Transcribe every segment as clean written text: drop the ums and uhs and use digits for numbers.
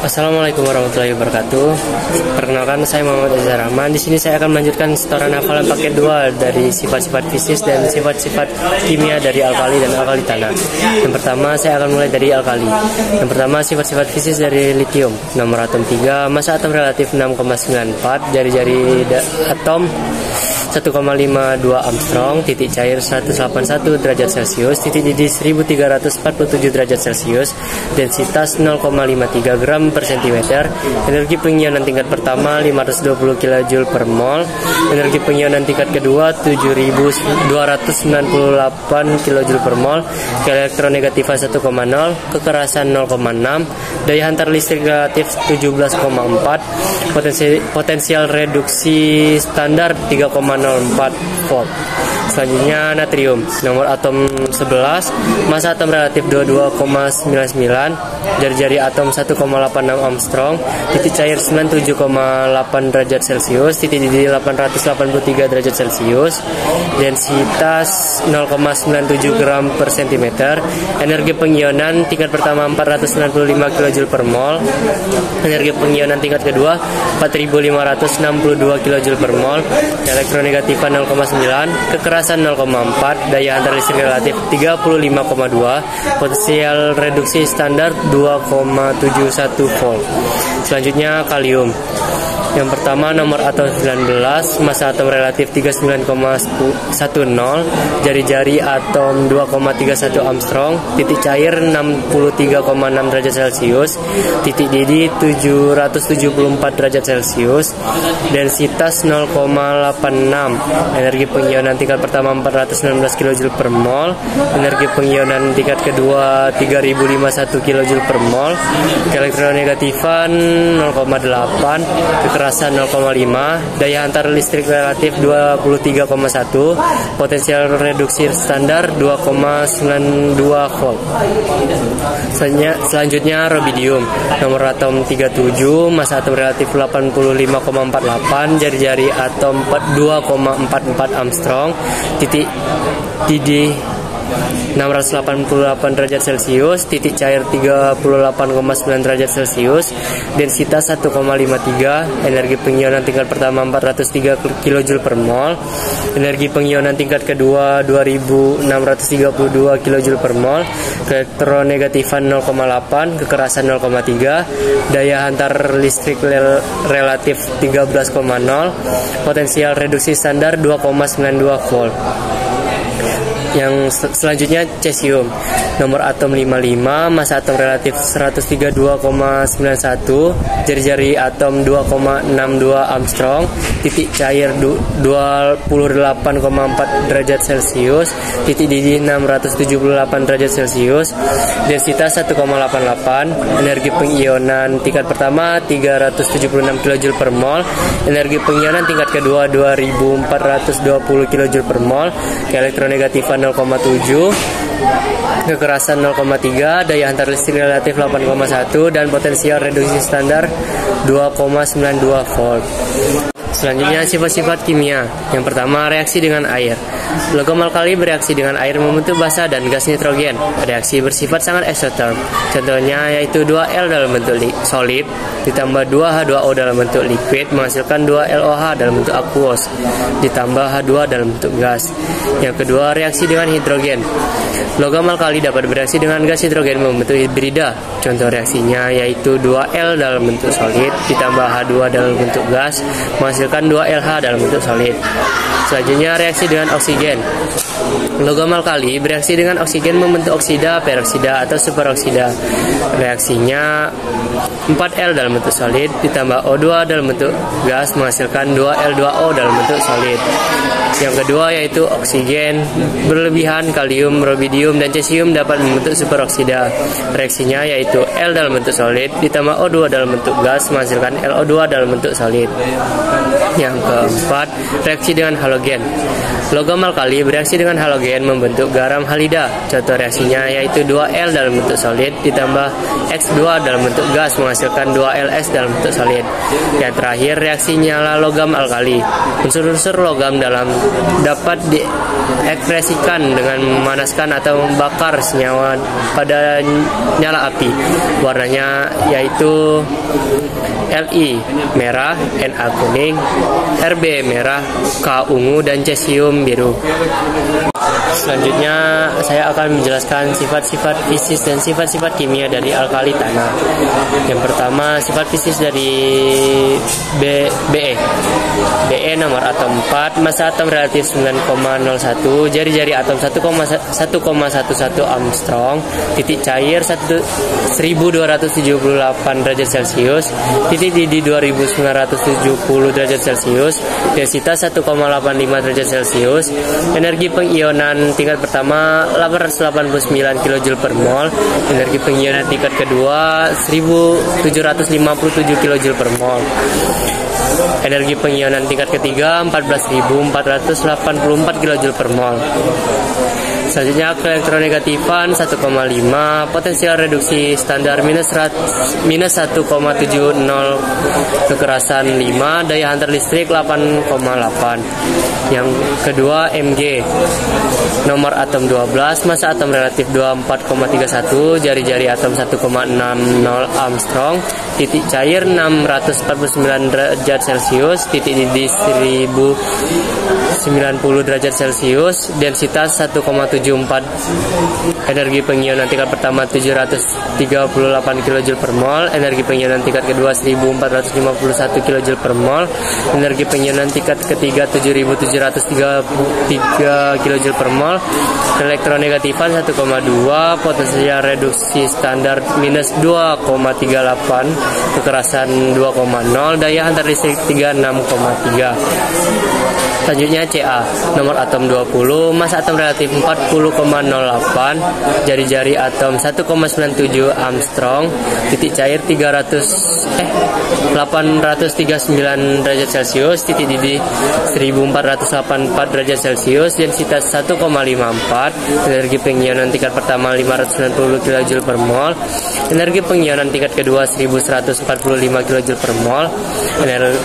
Assalamualaikum warahmatullahi wabarakatuh. Perkenalkan, saya Muhammad Azhar Rahman. Di sini saya akan melanjutkan setoran hafalan paket 2 dari sifat-sifat fisik dan sifat-sifat kimia dari alkali dan alkali tanah. Yang pertama, saya akan mulai dari alkali. Yang pertama, sifat-sifat fisik dari litium. Nomor atom 3, massa atom relatif 6,94, jari-jari atom 1,52 Armstrong, titik cair 181 derajat Celcius, titik didih 1347 derajat Celcius, densitas 0,53 gram per centimeter, energi pengionan tingkat pertama 520 kJ per mol, energi pengionan tingkat kedua 7298 kJ per mol, elektronegatifan 1,0, kekerasan 0,6, daya hantar listrik relatif 17,4, potensial reduksi standar 3,04 volt. Selanjutnya natrium. Nomor atom 11, massa atom relatif 22,99, jari-jari atom 1,86 Armstrong, titik cair 97,8 derajat Celcius, titik didih 883 derajat Celcius, densitas 0,97 gram per centimeter, energi pengionan tingkat pertama 495 kJ per mol, energi pengionan tingkat kedua 4562 kJ per mol, elektronegatifan 0,9, kekerasan 0,4, daya hantar listrik relatif 35,2, potensial reduksi standar 2,71 volt. Selanjutnya kalium. Yang pertama, nomor atom 19, massa atom relatif 39,10, jari-jari atom 2,31 Armstrong, titik cair 63,6 derajat Celcius, titik didih 774 derajat Celcius, densitas 0,86, energi pengionan tingkat pertama 419 kJ per mol, energi pengionan tingkat kedua 3051 kJ per mol, elektronegatifan 0,8, kekerasan 0,5, daya hantar listrik relatif 23,1, potensial reduksi standar 2,92 volt. Selanjutnya rubidium. Nomor atom 37, massa atom relatif 85,48, jari-jari atom 2,44 Armstrong, titik didih 688 derajat Celcius, titik cair 38,9 derajat Celcius, densitas 1,53, energi pengionan tingkat pertama 403 kJ per mol, energi pengionan tingkat kedua 2632 kJ per mol, elektronegatifan 0,8, kekerasan 0,3, daya hantar listrik relatif 13,0, potensial reduksi standar 2,92 volt. Yang selanjutnya cesium. Nomor atom 55, massa atom relatif 132,91, jari-jari atom 2,62 Armstrong, titik cair 28,4 derajat Celcius, titik didih 678 derajat Celcius, densitas 1,88, energi pengionan tingkat pertama 376 kJ per mol, energi pengionan tingkat kedua 2420 kJ per mol, elektronegatifan 0,7, kekerasan 0,3, daya hantar listrik relatif 8,1, dan potensial reduksi standar 2,92 volt. Selanjutnya sifat-sifat kimia. Yang pertama, reaksi dengan air. Logam alkali bereaksi dengan air membentuk basa dan gas nitrogen. Reaksi bersifat sangat eksoterm. Contohnya yaitu 2L dalam bentuk solid ditambah 2H2O dalam bentuk liquid menghasilkan 2LOH dalam bentuk aqueous ditambah H2 dalam bentuk gas. Yang kedua, reaksi dengan hidrogen. Logam alkali dapat bereaksi dengan gas hidrogen membentuk hibrida. Contoh reaksinya yaitu 2L dalam bentuk solid ditambah H2 dalam bentuk gas menghasilkan 2LH dalam bentuk solid. Selanjutnya, reaksi dengan oksigen. Logam alkali bereaksi dengan oksigen membentuk oksida, peroksida, atau superoksida. Reaksinya 4L dalam bentuk solid ditambah O2 dalam bentuk gas menghasilkan 2L2O dalam bentuk solid. Yang kedua yaitu oksigen berlebihan, kalium, rubidium, dan cesium dapat membentuk superoksida. Reaksinya yaitu L dalam bentuk solid ditambah O2 dalam bentuk gas menghasilkan LO2 dalam bentuk solid. Yang keempat, reaksi dengan halogen. Logam alkali bereaksi dengan halogen hidrogen membentuk garam halida. Contoh reaksinya yaitu 2L dalam bentuk solid ditambah X2 dalam bentuk gas menghasilkan 2LS dalam bentuk solid. Yang terakhir reaksi nyala logam alkali. Unsur-unsur logam dapat diekspresikan dengan memanaskan atau membakar senyawa pada nyala api. Warnanya yaitu Li merah, Na kuning, Rb merah, K ungu, dan cesium biru. Selanjutnya saya akan menjelaskan sifat-sifat fisis dan sifat-sifat kimia dari alkali tanah. Yang pertama, sifat fisis dari Be. Nomor atom 4, massa atom relatif 9,01, jari-jari atom 1,11 Armstrong, titik cair 1278 derajat Celcius, titik didih 2970 derajat Celcius, densitas 1,85 derajat Celcius, energi pengionan tingkat pertama 889 kJ per mol, energi pengionan tingkat kedua 1757 kJ per mol, energi pengionan tingkat ketiga 14.484 kJ per mol. Selanjutnya elektronegatifan 1,5, potensial reduksi standar minus 1,70, kekerasan 5, daya hantar listrik 8,8. Yang kedua Mg, nomor atom 12, massa atom relatif 24,31, jari-jari atom 1,60 Armstrong, titik cair 649 derajat Celcius, titik didih 1090 derajat Celcius, densitas 1,74, energi pengionan tingkat pertama 738 kJ per mol, energi pengionan tingkat kedua 1451 kJ per mol, energi pengionan tingkat ketiga 7733 kJ per mol, elektronegatifan 1,2, potensial reduksi standar minus 2,38, kekerasan 2,0, daya hantar listrik 36,3. Selanjutnya Ca, nomor atom 20, massa atom relatif 40,08, jari-jari atom 1,97 Armstrong, titik cair 839 derajat Celcius, titik didih 1484 derajat Celcius, densitas 1,54, energi pengionan tingkat pertama 590 kJ per mol, energi pengionan tingkat kedua 1145 kJ per mol,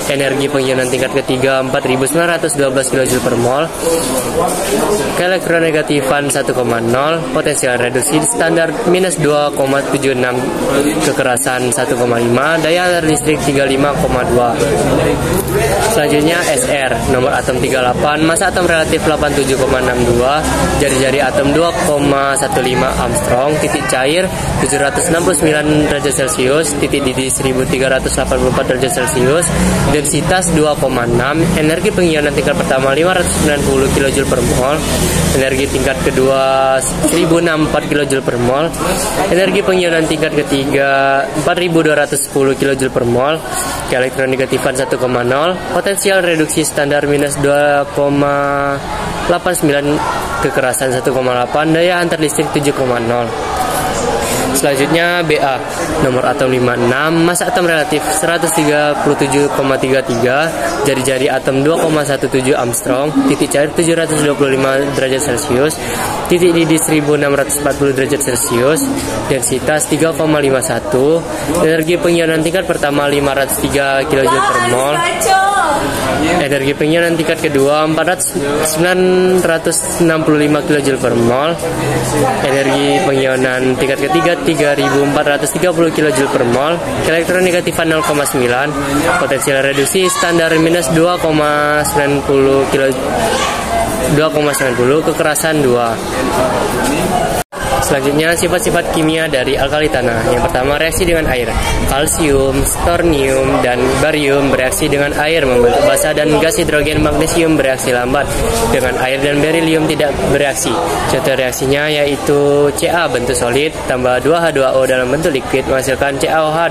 energi pengionan tingkat ketiga 4912 kJ per mol, elektronegatifan 1,0, potensial reduksi standar minus 2,76, kekerasan 1,5, daya hantar listrik 35,2. Selanjutnya Sr, nomor atom 38, massa atom relatif 87,62, jari-jari atom 2,15 Armstrong, titik cair 769 derajat Celcius, titik didih 1384 derajat Celcius, densitas 2,6, energi pengionan tingkat pertama 590 kJ per mol, energi tingkat kedua 1064 kJ per mol, energi pengionan tingkat ketiga 4210 kJ per mol, elektronegatifan 1,0, potensial reduksi standar minus 2,89, kekerasan 1,8, daya hantar listrik 7,0. Selanjutnya Ba, nomor atom 56, massa atom relatif 137,33, jari-jari atom 2,17 Armstrong, titik cair 725 derajat Celcius, titik didih 1640 derajat Celcius, densitas 3,51, energi pengionan tingkat pertama 503 kJ per mol, energi pengionan tingkat kedua 965 kJ per mol, energi pengionan tingkat ketiga 3430 kJ per mol, elektronegatifan 0,9, potensial reduksi standar minus 2,90, kekerasan 2. Selanjutnya sifat-sifat kimia dari alkali tanah. Yang pertama, reaksi dengan air. Kalsium, stornium, dan barium bereaksi dengan air membentuk basa, dan gas hidrogen magnesium bereaksi lambat dengan air, dan berilium tidak bereaksi. Contoh reaksinya yaitu Ca bentuk solid tambah 2H2O dalam bentuk liquid menghasilkan CaOH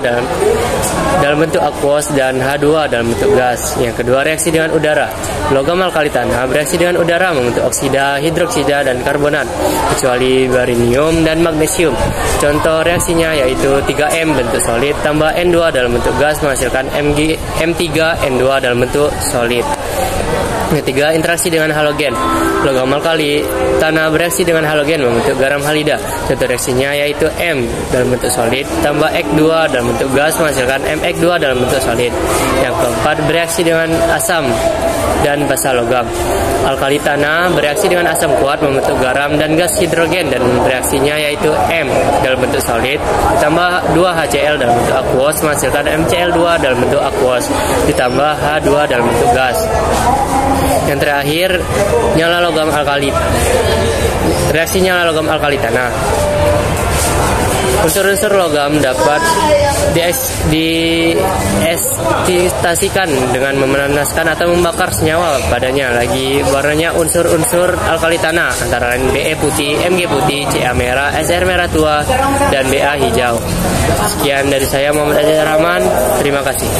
dalam bentuk aqueous, dan H2 dalam bentuk gas. Yang kedua, reaksi dengan udara. Logam alkali tanah bereaksi dengan udara membentuk oksida, hidroksida, dan karbonat kecuali barium dan magnesium. Contoh reaksinya yaitu 3M bentuk solid tambah N2 dalam bentuk gas menghasilkan M3N2 dalam bentuk solid. Ketiga, interaksi dengan halogen. Logam alkali tanah bereaksi dengan halogen membentuk garam halida. Contoh reaksinya yaitu M dalam bentuk solid tambah X2 dalam bentuk gas menghasilkan MX2 dalam bentuk solid. Yang keempat, bereaksi dengan asam dan basa logam. Alkali tanah bereaksi dengan asam kuat membentuk garam dan gas hidrogen, dan bereaksinya yaitu M dalam bentuk solid ditambah 2HCl dalam bentuk aquos menghasilkan MCl2 dalam bentuk aquos ditambah H2 dalam bentuk gas. Yang terakhir, nyala logam alkali. Reaksi nyala logam alkali tanah. Unsur-unsur logam dapat diestetasikan dengan memanaskan atau membakar senyawa padanya. Lagi warnanya unsur-unsur alkali tanah antara lain Be putih, Mg putih, Ca merah, Sr merah tua, dan Ba hijau. Sekian dari saya, Muhammad Aziz Rahman. Terima kasih.